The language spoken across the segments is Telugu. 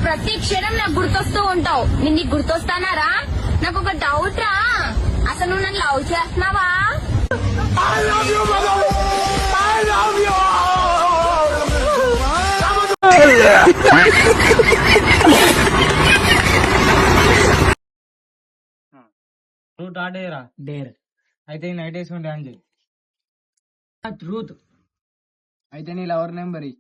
ప్రతి క్షణం నాకు గుర్తొస్తూ ఉంటావు. నేను నీకు గుర్తొస్తానారా? నాకు ఒక డౌట్ రా, అసలు నువ్వు నన్ను లవ్ చేస్తున్నావా? నువ్వు టాడేరా డేర్ అయితే నైట్ వేసుకుంటే అని ట్రూత్ అయితే నీ లవర్ నెంబర్ ఈ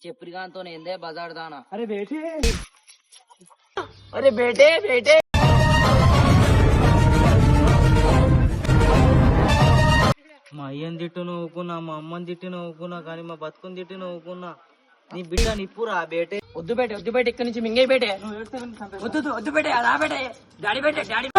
చెప్పురిగాంతో ఏందే బజాడుదానా? అరే బేటే అరే బేటే బేటే మా అయ్యని తిట్టు నవ్వుకున్నా, మా అమ్మని తిట్టి నవ్వుకున్నా, కానీ మా బతుకుని తిట్టి నవ్వుకున్నా. నీ బిడ్డ నిప్పురా బేటే. వద్దు బేటే, వద్దు బేటే, ఇక్కడ నుంచి మింగే బేటే. వద్దు వద్దు బేటే, అలా బేటే, డాడీ బేటే, డాడీ.